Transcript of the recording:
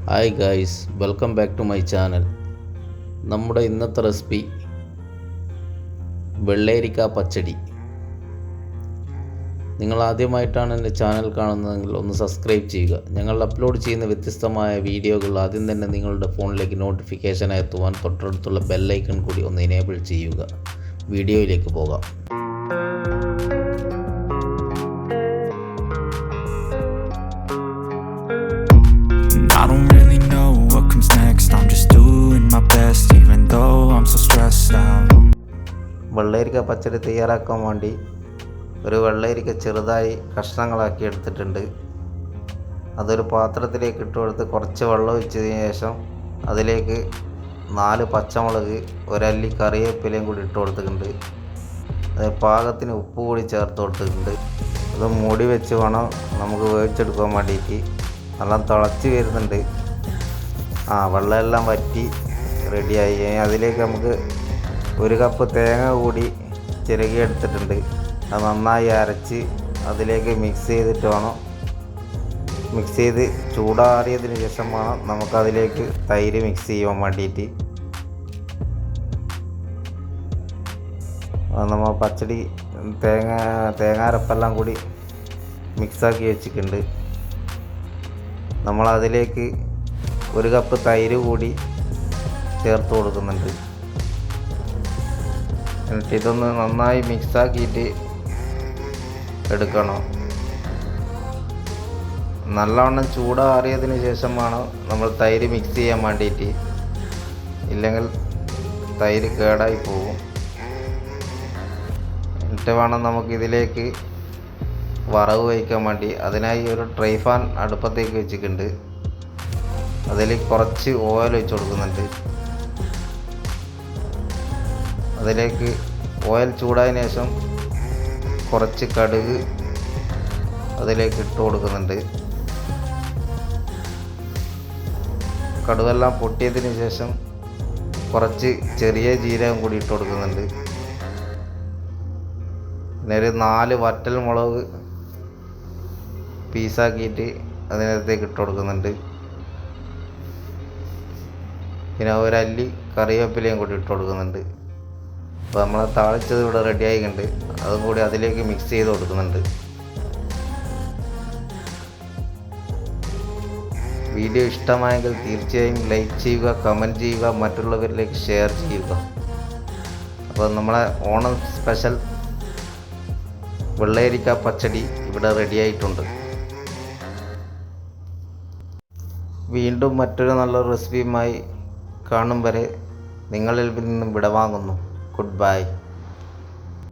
Hi guys, welcome back to my channel. നമ്മുടെ ഇന്നത്തെ recipe വെള്ളരിക്ക പച്ചടി. നിങ്ങൾ ആദ്യമായിട്ടാണ് എൻ്റെ ചാനൽ കാണുന്നതെങ്കിൽ ഒന്ന് സബ്സ്ക്രൈബ് ചെയ്യുക. ഞങ്ങൾ അപ്ലോഡ് ചെയ്യുന്ന വ്യത്യസ്തമായ വീഡിയോകൾ ആദ്യം തന്നെ നിങ്ങളുടെ ഫോണിലേക്ക് നോട്ടിഫിക്കേഷനായി എത്തുവാൻ തൊട്ടടുത്തുള്ള ബെല്ലൈക്കൺ കൂടി ഒന്ന് എനേബിൾ ചെയ്യുക. വീഡിയോയിലേക്ക് പോകാം. I don't really know what comes next. I'm just doing my best even though I'm so stressed out. വെള്ളരിക്ക പച്ചടി തയ്യാറാക്കാൻ വേണ്ടി ഒരു വെള്ളരിക്ക ചെറുതായി കഷ്ണങ്ങളാക്കി എടുത്തിട്ടുണ്ട്. അതൊരു പാത്രത്തിലേക്ക് ഇട്ട് കൊടുത്ത് കുറച്ച് വെള്ളം ഒഴിച്ചതിന് ശേഷം അതിലേക്ക് 4 പച്ചമുളക്, ഒരല്ലി കറിവേപ്പിലയും കൂടി ഇട്ട് കൊടുത്തിട്ടുണ്ട്. അത് പാകത്തിന് ഉപ്പ് കൂടി ചേർത്ത് കൊടുത്തിട്ടുണ്ട്. അത് മൂടി വെച്ച് വേണം നമുക്ക് വേവിച്ചെടുക്കാൻ വേണ്ടിയിട്ട്. നല്ല തിളച്ച് വരുന്നുണ്ട്. വെള്ളമെല്ലാം വറ്റി റെഡിയായി. അതിലേക്ക് നമുക്ക് 1 കപ്പ് തേങ്ങ കൂടി ചിരകി എടുത്തിട്ടുണ്ട്. അത് നന്നായി അരച്ച് അതിലേക്ക് മിക്സ് ചെയ്തിട്ട് വേണം, മിക്സ് ചെയ്ത് ചൂടാറിയതിന് ശേഷം വേണം നമുക്കതിലേക്ക് തൈര് മിക്സ് ചെയ്യാൻ വേണ്ടിയിട്ട്. നമ്മൾ പച്ചടി തേങ്ങാരപ്പെല്ലാം കൂടി മിക്സാക്കി വെച്ചിട്ടുണ്ട്. നമ്മളതിലേക്ക് 1 കപ്പ് തൈര് കൂടി ചേർത്ത് കൊടുക്കുന്നുണ്ട്. എന്നിട്ട് ഇതൊന്ന് നന്നായി മിക്സാക്കിയിട്ട് എടുക്കണം. നല്ലവണ്ണം ചൂടാറിയതിന് ശേഷം വേണം നമ്മൾ തൈര് മിക്സ് ചെയ്യാൻ വേണ്ടിയിട്ട്. ഇല്ലെങ്കിൽ തൈര് കേടായി പോകും. എന്നിട്ട് വേണം നമുക്കിതിലേക്ക് വറവ് വയ്ക്കാൻ വേണ്ടി. അതിനായി ഒരു ട്രൈ ഫാൻ അടുപ്പത്തേക്ക് വെച്ചിട്ടുണ്ട്. അതിൽ കുറച്ച് ഓയിൽ ഒഴിച്ച് കൊടുക്കുന്നുണ്ട്. അതിലേക്ക് ഓയിൽ ചൂടായതിനു ശേഷം കുറച്ച് കടുക് അതിലേക്ക് ഇട്ട് കൊടുക്കുന്നുണ്ട്. കടുകെല്ലാം പൊട്ടിയതിന് ശേഷം കുറച്ച് ചെറിയ ജീരകം കൂടി ഇട്ട് കൊടുക്കുന്നുണ്ട്. പിന്നെ ഒരു 4 വറ്റൽ മുളക് പീസാക്കിയിട്ട് അതിനകത്തേക്ക് ഇട്ട് കൊടുക്കുന്നുണ്ട്. പിന്നെ ഒരല്ലി കറിവേപ്പിലയും കൂടി ഇട്ട് കൊടുക്കുന്നുണ്ട്. അപ്പോൾ നമ്മൾ താളിച്ചത് ഇവിടെ റെഡി ആയിട്ടുണ്ട്. അതും കൂടി അതിലേക്ക് മിക്സ് ചെയ്ത് കൊടുക്കുന്നുണ്ട്. വീഡിയോ ഇഷ്ടമായെങ്കിൽ തീർച്ചയായും ലൈക്ക് ചെയ്യുക, കമൻറ്റ് ചെയ്യുക, മറ്റുള്ളവരിലേക്ക് ഷെയർ ചെയ്യുക. അപ്പോൾ നമ്മളെ ഓണം സ്പെഷ്യൽ വെള്ളരിക്ക പച്ചടി ഇവിടെ റെഡിയായിട്ടുണ്ട്. വീണ്ടും മറ്റൊരു നല്ല റെസിപ്പിയുമായി കാണും വരെ നിങ്ങളിൽ നിന്നും വിടവാങ്ങുന്നു. Good bye.